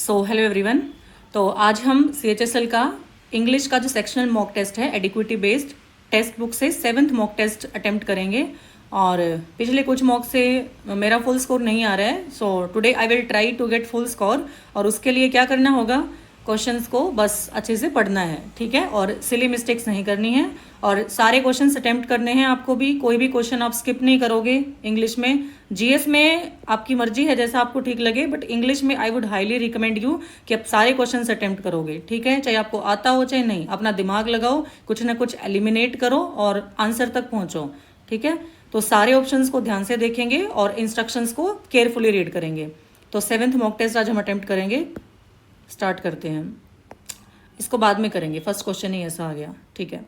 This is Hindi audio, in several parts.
So hello everyone. तो आज हम CHSL का इंग्लिश का जो सेक्शनल मॉक टेस्ट है एडिक्विटी बेस्ड टेक्स्ट बुक से 7th मॉक टेस्ट अटेम्प्ट करेंगे। और पिछले कुछ मॉक से मेरा फुल स्कोर नहीं आ रहा है, so today I will try to get full score. और उसके लिए क्या करना होगा, क्वेश्चंस को बस अच्छे से पढ़ना है, ठीक है, और सिली मिस्टेक्स नहीं करनी है। और सारे क्वेश्चंस अटेम्प्ट करने हैं आपको भी, कोई भी क्वेश्चन आप स्किप नहीं करोगे। इंग्लिश में, जीएस में आपकी मर्जी है जैसा आपको ठीक लगे, बट इंग्लिश में I would highly recommend you कि आप सारे क्वेश्चंस अटेम्प्ट करोगे, ठीक है, चाहे आपको आता हो चाहे नहीं। अपना दिमाग लगाओ, कुछ ना कुछ एलिमिनेट करो और आंसर तक पहुंचो, ठीक है। तो सारे ऑप्शंस को ध्यान से देखेंगे और इंस्ट्रक्शंस को केयरफुली रीड करेंगे। तो 7th मॉक टेस्ट आज हम अटेम्प्ट करेंगे। स्टार्ट करते हैं, इसको बाद में करेंगे, फर्स्ट क्वेश्चन ही ऐसा आ गया, ठीक है।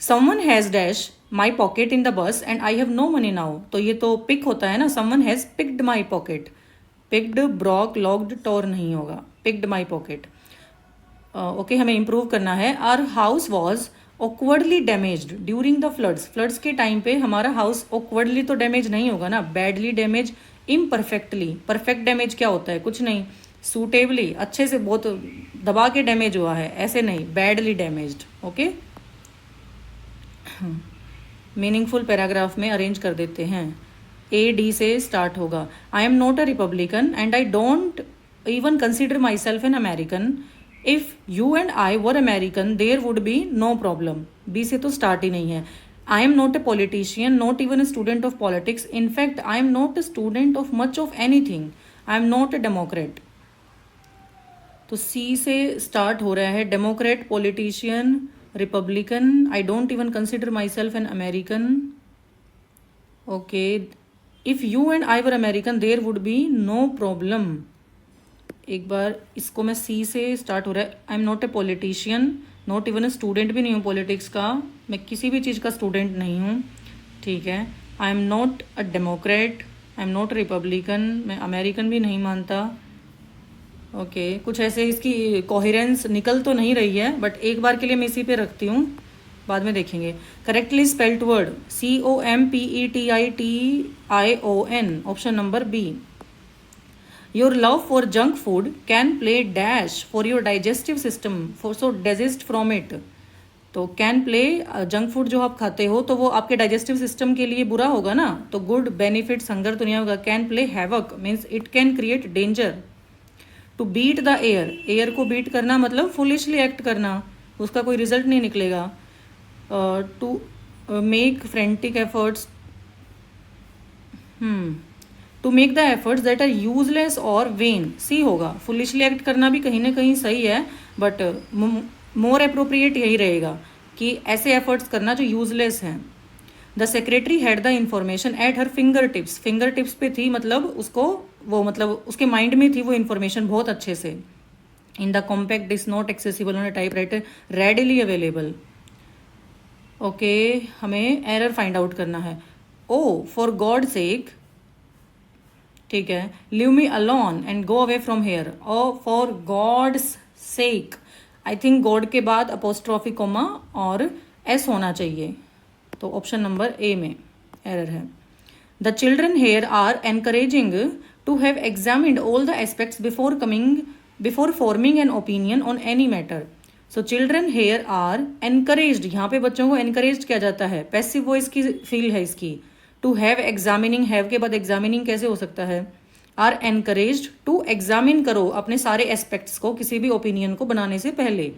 Someone has dash my pocket in the bus and I have no money now. तो ये तो पिक होता है ना, someone has picked my pocket. Picked, broke, locked, tore नहीं होगा, पिक्ड माई पॉकेट। ओके, हमें इंप्रूव करना है। Our house was awkwardly damaged during the floods. Floods के टाइम पे हमारा हाउस ऑकवर्डली तो डैमेज नहीं होगा ना, badly damage, imperfectly. Perfect damage क्या होता है, कुछ नहीं, सूटेबली, अच्छे से बहुत दबा के डैमेज हुआ है, ऐसे नहीं, badly damaged. Okay, meaningful paragraph में अरेंज कर देते हैं। AD से स्टार्ट होगा। I am not a Republican and I don't even consider my self an American. If you and I were American there would be no problem. B से तो स्टार्ट ही नहीं है। I am not a politician, not even a student of politics, in fact I am not a student of much of anything, I am not a Democrat. तो C से स्टार्ट हो रहा है, Democrat, politician, Republican, I don't even consider my self an American. Okay, if you and I were American there would be no problem. एक बार इसको मैं, C से स्टार्ट हो रहा है। I am not a politician, not even a student भी नहीं हूँ पॉलिटिक्स का, मैं किसी भी चीज़ का स्टूडेंट नहीं हूँ, ठीक है। I am not a Democrat, I am not Republican, मैं अमेरिकन भी नहीं मानता। ओके, कुछ ऐसे इसकी कोहेरेंस निकल तो नहीं रही है, बट एक बार के लिए मैं इसी पे रखती हूँ, बाद में देखेंगे। Correctly spelled word, COMPETITION, option number B। Your love for junk food can play dash for your digestive system, for so desist from it. तो कैन प्ले, जंक फूड जो आप खाते हो तो वो आपके डाइजेस्टिव सिस्टम के लिए बुरा होगा ना, तो गुड बेनिफिट्स हंगर तो नहीं होगा। Can play havoc means it can create danger. To beat the air, air को बीट करना मतलब फुलिशली एक्ट करना, उसका कोई रिजल्ट नहीं निकलेगा। To make frantic efforts, to make the efforts that are useless और वेन, C होगा। फुलिशली एक्ट करना भी कहीं ना कहीं सही है, बट मोर अप्रोप्रिएट यही रहेगा कि ऐसे एफर्ट्स करना जो यूजलेस हैं। The secretary had the information at her finger tips, finger tips पे थी मतलब उसको, वो मतलब उसके माइंड में थी वो इन्फॉर्मेशन बहुत अच्छे से। In the compact is not accessible on a typewriter, readily available. Okay, हमें एरर फाइंड आउट करना है। ओ फॉर गॉड सेक, ठीक है, leave me alone and go away from here. Oh for God's sake, I think God के बाद अपोस्ट्रॉफी कोमा और S होना चाहिए, तो ऑप्शन नंबर A में एरर है। The children here are encouraging to have examined all the aspects before forming an opinion on any matter. So children here are encouraged, यहाँ पे बच्चों को एनकरेज किया जाता है, पैसिव वॉइस की फील है इसकी। टू हैव एग्जामिनिंग, हैव के बाद एग्जामिनिंग कैसे हो सकता है। आर एनकरेज्ड टू एग्जामिन करो अपने सारे एस्पेक्ट्स को, किसी भी ओपिनियन को बनाने से पहले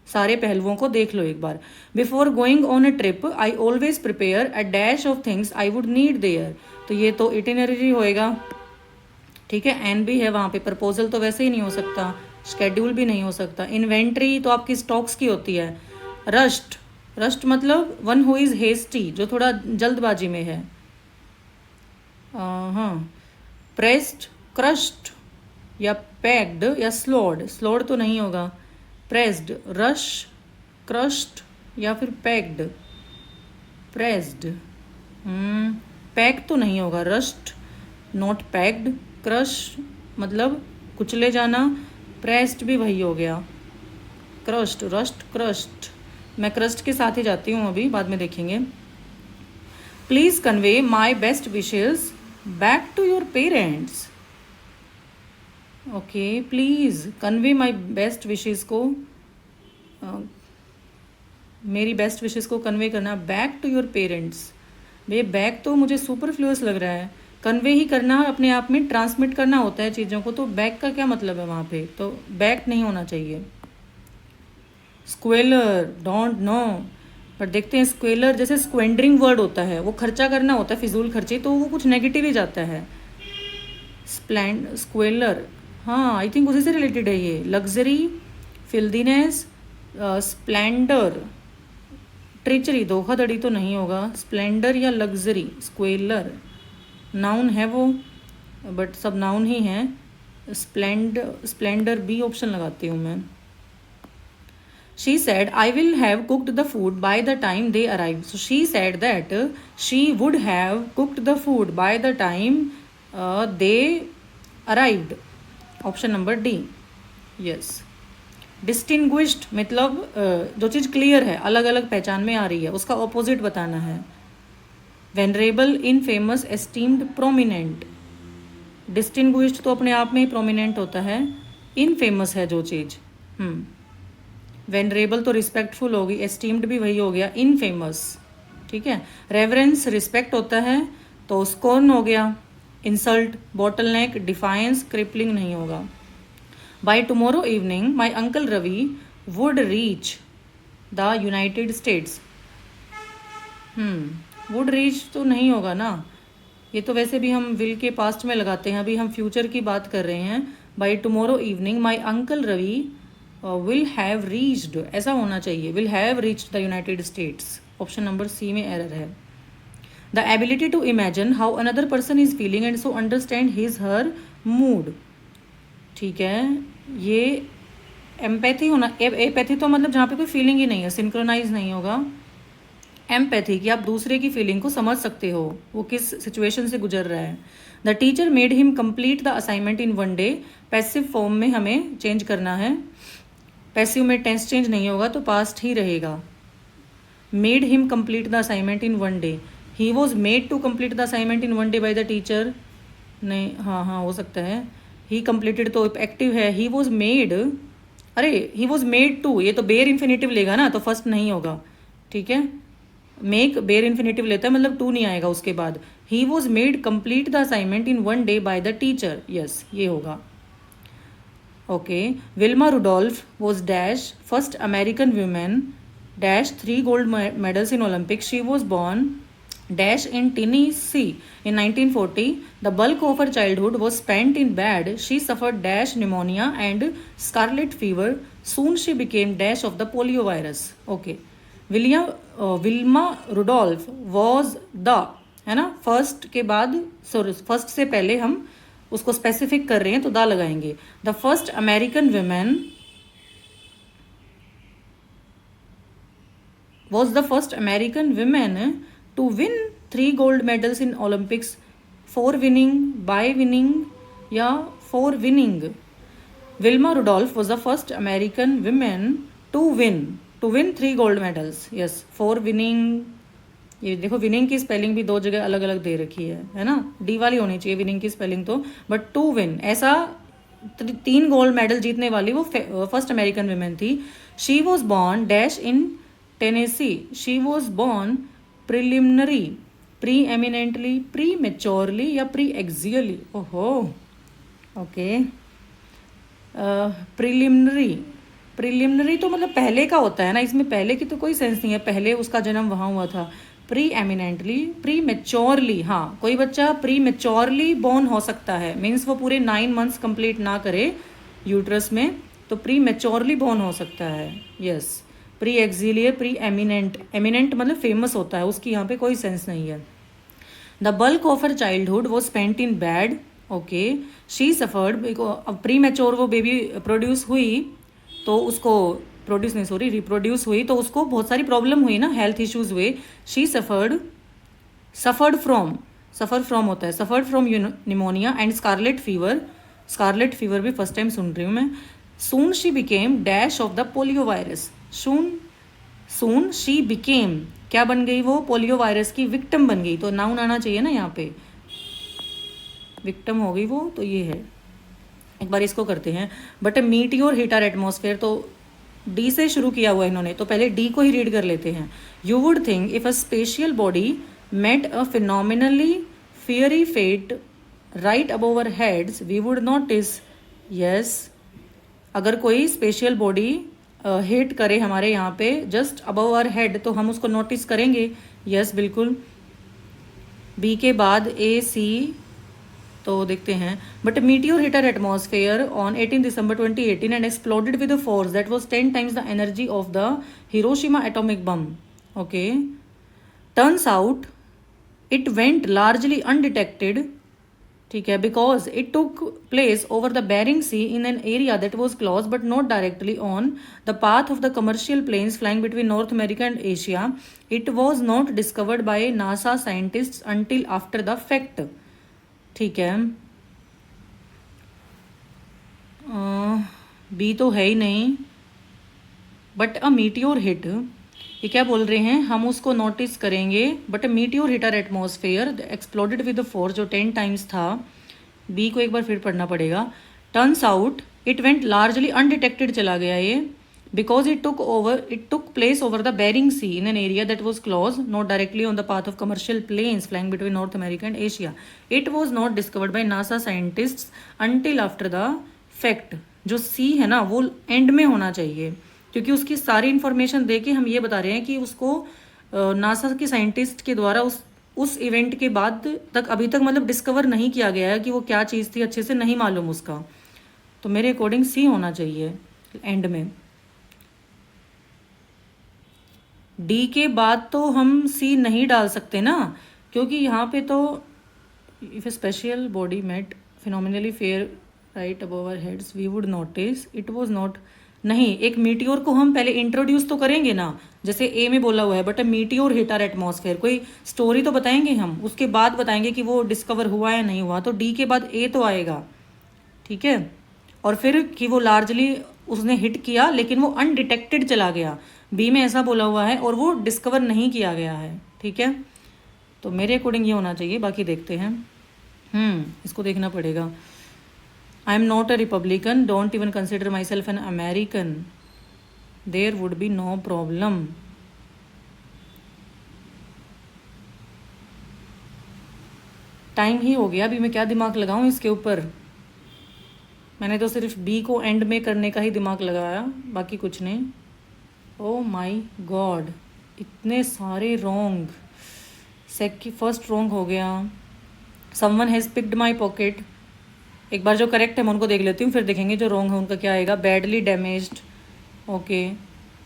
सारे पहलुओं को देख लो एक बार। Before going on a trip I always prepare a dash of things I would need there. तो ये तो इटिनरी होएगा, ठीक है। एन भी है वहाँ पे, प्रपोजल तो वैसे ही नहीं हो सकता, शेड्यूल भी नहीं हो सकता। इन्वेंट्री तो आपकी स्टॉक्स की होती है। रस्ट, रस्ट मतलब वन हु इज हेस्टी, जो थोड़ा जल्दबाजी में है। हाँ, प्रेस्ड, क्रश्ड या पैक्ड या स्लोड, स्लोड तो नहीं होगा। प्रेस्ड, रश, क्रश्ड या फिर पैक्ड, प्रेस्ड, पैक तो नहीं होगा। रस्ट, नॉट पैक्ड, क्रश मतलब कुचले जाना, प्रेस्ड भी वही हो गया। क्रश्ड, रस्ट, क्रश्ड, मैं क्रस्ट के साथ ही जाती हूँ अभी, बाद में देखेंगे। Please convey my best wishes back to your parents. Okay, please convey my best wishes को, मेरी बेस्ट विशेज़ को कन्वे करना बैक टू योर पेरेंट्स। भैया बैक तो मुझे सुपरफ्लूअस लग रहा है, कन्वे ही करना अपने आप में, ट्रांसमिट करना होता है चीज़ों को, तो बैक का क्या मतलब है वहाँ पे, तो बैक नहीं होना चाहिए। स्क्वेलर, डोंट नो, बट देखते हैं। स्क्वेलर जैसे स्क्वेंडरिंग वर्ड होता है, वो खर्चा करना होता है, फिजूल खर्चे, तो वो कुछ नेगेटिव ही जाता है। स्क्वेलर, हाँ आई थिंक उसी से रिलेटेड है ये। लग्जरी, फिल्दीनेस, स्प्लेंडर, ट्रेचरी, धोखाधड़ी तो नहीं होगा। स्प्लेंडर या लग्जरी, स्क्वेलर नाउन है वो, बट सब नाउन ही हैं। स्प्लेंडर बी ऑप्शन लगाती हूँ मैं। She said, I will have cooked the food by the time they arrived. So she said that she would have cooked the food by the time they arrived. Option number D. Yes. Distinguished मतलब जो चीज़ क्लियर है, अलग अलग पहचान में आ रही है, उसका ऑपोजिट बताना है। Venerable, infamous, esteemed, prominent. Distinguished तो अपने आप में ही प्रोमिनेंट होता है, इनफेमस है जो चीज़। वेनरेबल तो रिस्पेक्टफुल होगी, एस्टीम्ड भी वही हो गया, इनफेमस, ठीक है। रेवरेंस रिस्पेक्ट होता है, तो स्कॉर्न हो गया, insult, bottleneck, defiance, crippling नहीं होगा। By tomorrow evening my uncle Ravi would reach the United States. Would reach तो नहीं होगा ना, ये तो वैसे भी हम विल के पास्ट में लगाते हैं, अभी हम फ्यूचर की बात कर रहे हैं। By tomorrow evening my uncle Ravi will have reached, ऐसा होना चाहिए, will have reached the United States. Option number C में एरर है। The ability to imagine how another person is feeling and so understand his her mood, ठीक है। ये एम्पैथी होना, एपैथी तो मतलब जहाँ पे कोई फीलिंग ही नहीं है, सिंक्रोनाइज नहीं होगा। एम्पैथी कि आप दूसरे की फीलिंग को समझ सकते हो, वो किस सिचुएशन से गुजर रहा है। The teacher made him complete the assignment in one day, passive form में हमें चेंज करना है, पैसिव में टेंस चेंज नहीं होगा तो पास्ट ही रहेगा। Made him complete the assignment in one day, he was made to complete the assignment in one day by the teacher, नहीं, हाँ हो सकता है। ही कंप्लीटेड तो एक्टिव है, ही वॉज मेड, अरे ही वॉज मेड टू, ये तो बेयर इन्फिनेटिव लेगा ना, तो फर्स्ट नहीं होगा, ठीक है। मेक बेयर इन्फिनेटिव लेता है, मतलब टू नहीं आएगा उसके बाद। ही was made complete the assignment in one day by the teacher, yes ये होगा। Okay, Wilma Rudolph was dash first American woman dash 3 gold medals in Olympics. She was born dash in Tennessee in 1940. The bulk of her childhood was spent in bed. She suffered dash pneumonia and scarlet fever. Soon she became dash of the polio virus. Okay, Wilma Rudolph was the, है ना, फर्स्ट के बाद, सॉरी फर्स्ट से पहले हम उसको स्पेसिफिक कर रहे हैं तो दा लगाएंगे। The first American women was the first American women to win 3 gold medals in Olympics, for winning, by winning या for winning. Wilma Rudolph was the first American women to win 3 gold medals, yes, for winning. ये देखो विनिंग की स्पेलिंग भी 2 जगह अलग अलग दे रखी है ना, डी वाली होनी चाहिए विनिंग की स्पेलिंग तो, बट टू विन ऐसा 3 गोल्ड मेडल जीतने वाली वो फर्स्ट अमेरिकन वुमेन थी। She was born dash in Tennessee, she was born preliminary, pre eminently, pre maturely या प्री एक्सियली, ओहो ओके। प्रिलिमिनरी तो मतलब पहले का होता है ना, इसमें पहले की तो कोई सेंस नहीं है, पहले उसका जन्म वहाँ हुआ था। प्री एमिनेंटली, प्री मेच्योरली, हाँ कोई बच्चा प्री मेच्योरली बॉर्न हो सकता है, मीन्स वो पूरे 9 मंथ्स कंप्लीट ना करे यूट्रस में, तो प्री मेच्योरली बॉर्न हो सकता है, यस। प्री एक्सिलियर, प्री एमिनेंट, एमिनेंट मतलब फेमस होता है, उसकी यहाँ पे कोई सेंस नहीं है। The bulk of her childhood was spent in bed, okay. She suffered, premature वो बेबी प्रोड्यूस हुई तो उसको रिप्रोड्यूस हुई तो उसको बहुत सारी प्रॉब्लम हुई ना, हेल्थ इश्यूज हुए। शी सफर फ्रॉम होता है, suffered from pneumonia and scarlet fever भी फर्स्ट टाइम सुन रही हूँ मैं। Soon she became dash of the polio virus, soon she became, क्या बन गई वो, पोलियो वायरस की विक्टिम बन गई, तो नाउन आना चाहिए ना यहाँ पे, विक्टिम हो गई वो, तो ये है। एक बार इसको करते हैं। But a meteor hit our atmosphere, तो डी से शुरू किया हुआ है इन्होंने, तो पहले डी को ही रीड कर लेते हैं। You would think if a spatial body met a phenomenally fiery fate right above our heads we would notice. Yes, अगर कोई स्पेशल बॉडी हिट करे हमारे यहाँ पे जस्ट अबव आवर हेड तो हम उसको नोटिस करेंगे। यस बिल्कुल। बी के बाद ए सी, तो देखते हैं। But meteor hit our atmosphere on 18 December 2018 and exploded with a force that was 10 times the energy of the Hiroshima atomic bomb. Okay, turns out it went largely undetected, ठीक है, because it took place over the Bering Sea in an area that was close but not directly on the path of the commercial planes flying between North America and Asia. It was not discovered by NASA scientist until after the fact. ठीक है, बी तो है ही नहीं। बट अ मीटियोर हिट, ये क्या बोल रहे हैं, हम उसको नोटिस करेंगे। But a meteor hit our atmosphere exploded with the force, जो 10 टाइम्स था। बी को एक बार फिर पढ़ना पड़ेगा। Turns out it went largely undetected चला गया ये, because it took place over the Bering Sea in an area that was close not directly on the path of commercial planes flying between North America and Asia. It was not discovered by NASA scientist until after the fact. जो सी है ना वो एंड में होना चाहिए, क्योंकि उसकी सारी इन्फॉर्मेशन दे के हम ये बता रहे हैं कि उसको नासा के साइंटिस्ट के द्वारा उस इवेंट के बाद तक अभी तक मतलब डिस्कवर नहीं किया गया है कि वो क्या चीज़ थी, अच्छे से नहीं मालूम उसका। तो मेरे अकॉर्डिंग सी होना चाहिए एंड में। डी के बाद तो हम सी नहीं डाल सकते ना, क्योंकि यहाँ पे तो if a special body met phenomenally fair right above our heads we would notice it was not. नहीं, एक मीटियोर को हम पहले इंट्रोड्यूस तो करेंगे ना, जैसे ए में बोला हुआ है। But a meteor hit our atmosphere, कोई स्टोरी तो बताएंगे हम, उसके बाद बताएंगे कि वो डिस्कवर हुआ या नहीं हुआ। तो डी के बाद ए तो आएगा, ठीक है। और फिर कि वो लार्जली उसने हिट किया लेकिन वो अनडिटेक्टेड चला गया, बी में ऐसा बोला हुआ है, और वो डिस्कवर नहीं किया गया है, ठीक है। तो मेरे अकॉर्डिंग ये होना चाहिए, बाकी देखते हैं। इसको देखना पड़ेगा। I am not a Republican, don't even consider myself an American. There would be no problem. Time ही हो गया, अभी मैं क्या दिमाग लगाऊं इसके ऊपर। मैंने तो सिर्फ बी को एंड में करने का ही दिमाग लगाया, बाकी कुछ नहीं। ओ माई गॉड, इतने सारे रॉन्ग। फर्स्ट रॉन्ग हो गया। Someone has picked my pocket. एक बार जो करेक्ट है मैं उनको देख लेती हूँ, फिर देखेंगे जो रॉन्ग है उनका क्या आएगा। Badly damaged, okay.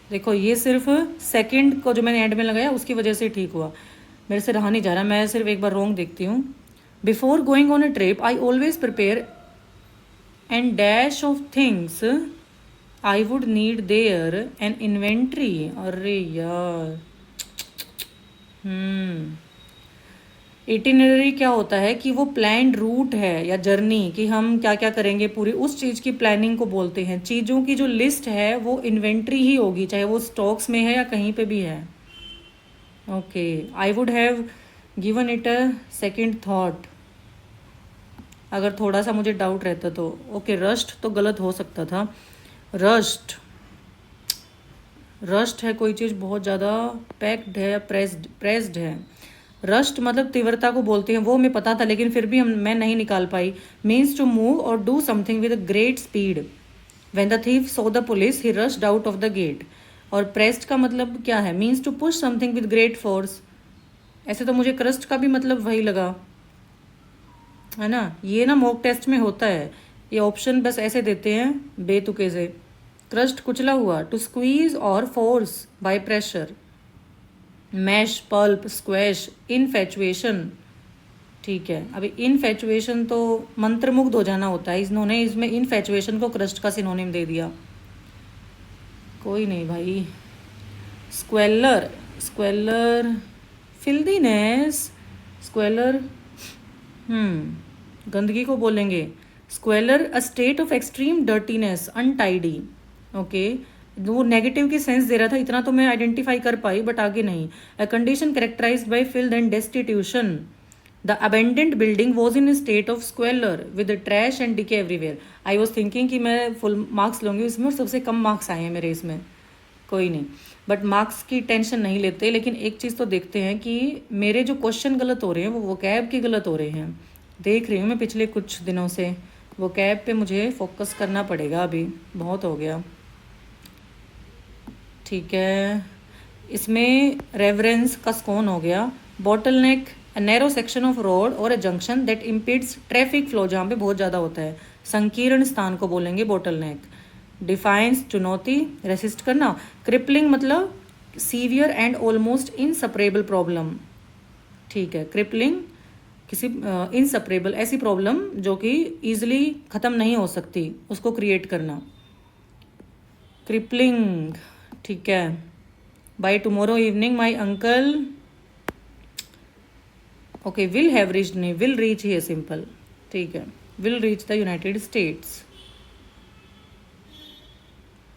देखो ये सिर्फ सेकंड को जो मैंने एंड में लगाया उसकी वजह से ठीक हुआ, मेरे से रहा नहीं जा रहा। मैं सिर्फ एक बार रॉन्ग देखती हूँ। Before going on a trip I always prepare and dash of things I would need there an inventory. अरे यार, इटिनरी क्या होता है कि वो प्लान्ड रूट है या जर्नी, कि हम क्या क्या करेंगे पूरी उस चीज़ की प्लानिंग को बोलते हैं। चीज़ों की जो लिस्ट है वो इन्वेंट्री ही होगी, चाहे वो स्टॉक्स में है या कहीं पे भी है। Okay, I would have given it a second thought, अगर थोड़ा सा मुझे डाउट रहता तो। ओके, रस्ट तो गलत हो सकता था। रस्ट है कोई चीज़ बहुत ज़्यादा पैक्ड है, प्रेस्ड है। रस्ट मतलब तीव्रता को बोलते हैं, वो हमें पता था लेकिन फिर भी मैं नहीं निकाल पाई। मीन्स टू मूव और do something with great speed. When the thief saw the police he rushed out of the gate. और प्रेस्ड का मतलब क्या है, means to push something with great force. ऐसे तो मुझे क्रस्ट का भी मतलब वही लगा, है ना। ये ना मॉक टेस्ट में होता है, ये ऑप्शन बस ऐसे देते हैं बेतुके से। क्रस्ट कुचला हुआ, टू स्क्वीज और force by pressure. Mash, pulp, squash, infatuation, ठीक है। अभी इनफैचुएशन तो मंत्रमुग्ध हो जाना होता है, इन्होंने इसमें इनफैचुएशन को क्रस्ट का सिनोनिम दे दिया। कोई नहीं भाई। स्क्वेलर फिल्दीनेस, स्क्वेलर गंदगी को बोलेंगे। Squalor a state of extreme dirtiness, untidy. Okay, वो नेगेटिव की सेंस दे रहा था, इतना तो मैं आइडेंटिफाई कर पाई, बट आगे नहीं। A condition characterized by filth and destitution, the abandoned building was in state of squalor with trash and decay everywhere. I was thinking कि मैं फुल मार्क्स लूँगी इसमें, और सबसे कम मार्क्स आए हैं मेरे इसमें। कोई नहीं, बट मार्क्स की टेंशन नहीं लेते, लेकिन एक चीज़ तो देखते हैं कि मेरे जो क्वेश्चन गलत हो रहे हैं वो वोकैब के गलत हो रहे हैं। देख रही हूँ मैं पिछले कुछ दिनों से, वोकैब पे मुझे फोकस करना पड़ेगा, अभी बहुत हो गया। ठीक है, इसमें रेफरेंस का कौन हो गया? Bottle neck, a narrow section of road और a junction that impedes traffic flow, जहाँ पे बहुत ज़्यादा होता है। संकीर्ण स्थान को बोलेंगे बॉटल नेक। डिफाइंस, चुनौती, रेसिस्ट करना। क्रिपलिंग मतलब सीवियर एंड ऑलमोस्ट इनसपरेबल प्रॉब्लम। ठीक है, क्रिपलिंग किसी इनसपरेबल ऐसी प्रॉब्लम जो कि ईजिली ख़त्म नहीं हो सकती, उसको क्रिएट करना। क्रिपलिंग, ठीक है। By tomorrow evening my uncle, okay, will have reach, नहीं विल रीच ही है सिंपल। ठीक है, will reach the United States.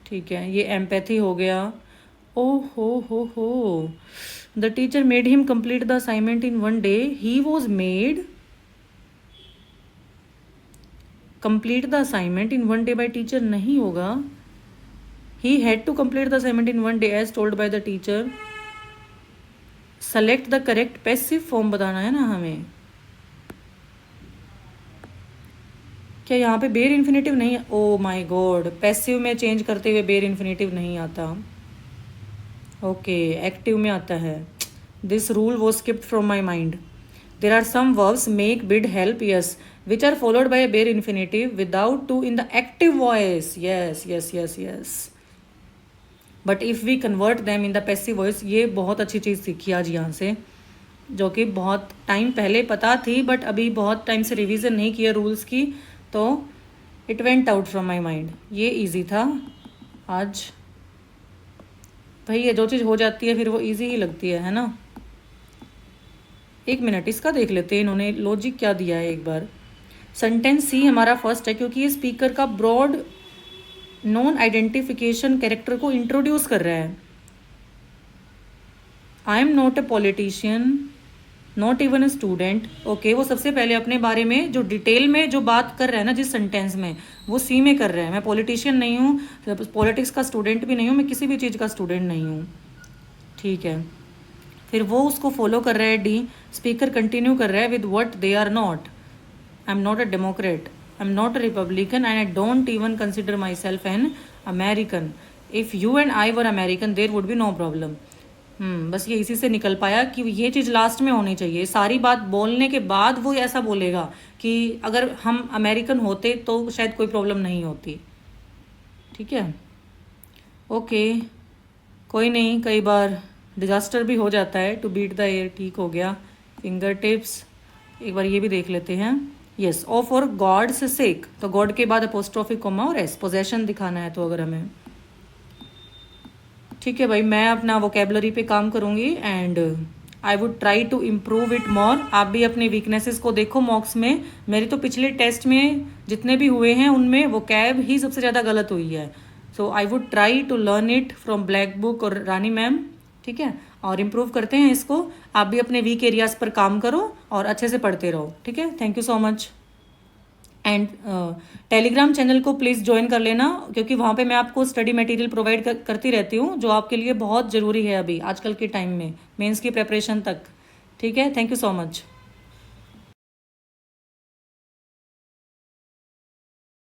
ठीक है, ये एम्पैथी हो गया। ओ हो, the teacher made him complete the assignment in 1 day, he was made complete the assignment in 1 day by teacher नहीं होगा। He had to complete the assignment in 1 day as told by the teacher. Select the correct passive form बताना है ना हमें। क्या यहाँ पे बेर इन्फिनेटिव नहीं? ओ माय गॉड, पैसिव में चेंज करते हुए बेर इन्फिनेटिव नहीं आता। ओके, एक्टिव में आता है। This rule was skipped from my mind. There are some verbs make, bid, help, yes, which are followed by bare infinitive without to in the active voice. Yes yes yes yes, but if we convert them in the passive voice. ये बहुत अच्छी चीज़ सीखी आज यहाँ से, जो कि बहुत टाइम पहले पता थी, बट अभी बहुत टाइम से रिवीजन नहीं किया रूल्स की, तो it went out from my mind. ये इजी था आज भाई, ये जो चीज़ हो जाती है फिर वो इजी ही लगती है ना। एक मिनट, इसका देख लेते हैं इन्होंने लॉजिक क्या दिया है एक बार। सेंटेंस सी हमारा फर्स्ट है, क्योंकि ये स्पीकर का ब्रॉड नॉन आइडेंटिफिकेशन कैरेक्टर को इंट्रोड्यूस कर रहा है। I am not a politician, not even a student. Okay, वो सबसे पहले अपने बारे में जो डिटेल में जो बात कर रहा है ना जिस सेंटेंस में, वो सी में कर रहा है। मैं पॉलिटिशियन नहीं हूँ, पॉलिटिक्स का स्टूडेंट भी नहीं हूँ, मैं किसी भी चीज़ का स्टूडेंट नहीं हूँ। ठीक है, फिर वो उसको फॉलो कर रहा है डी। स्पीकर कंटिन्यू कर रहा है with what they are not. I am not a Democrat, I am not a Republican, and I don't even consider my self an American. If you and I were American there would be no problem. बस ये इसी से निकल पाया कि ये चीज़ लास्ट में होनी चाहिए। सारी बात बोलने के बाद वो ऐसा बोलेगा कि अगर हम अमेरिकन होते तो शायद कोई प्रॉब्लम नहीं होती। ठीक है, ओके, कोई नहीं, कई बार डिज़ास्टर भी हो जाता है। टू बीट द एयर, ठीक हो गया। फिंगर टिप्स, एक बार ये भी देख लेते हैं। यस, ओ फॉर गॉड्स सेक, तो गॉड के बाद अपोस्ट्रोफी कोमा और एस, पोजेशन दिखाना है तो अगर हमें। ठीक है भाई, मैं अपना वोकेबलरी पे काम करूँगी and I would try to improve it more. आप भी अपने वीकनेसेस को देखो मॉक्स में। मेरी तो पिछले टेस्ट में जितने भी हुए हैं उनमें वोकैब ही सबसे ज़्यादा गलत हुई है। So I would try to learn it from black book और रानी मैम। ठीक है, और इम्प्रूव करते हैं इसको। आप भी अपने वीक एरियाज़ पर काम करो और अच्छे से पढ़ते रहो। ठीक है, thank you so much. And Telegram channel को प्लीज़ ज्वाइन कर लेना, क्योंकि वहाँ पे मैं आपको स्टडी मटेरियल प्रोवाइड करती रहती हूँ, जो आपके लिए बहुत ज़रूरी है अभी आजकल के टाइम में, मेंस की प्रिपरेशन तक। ठीक है, थैंक यू सो मच।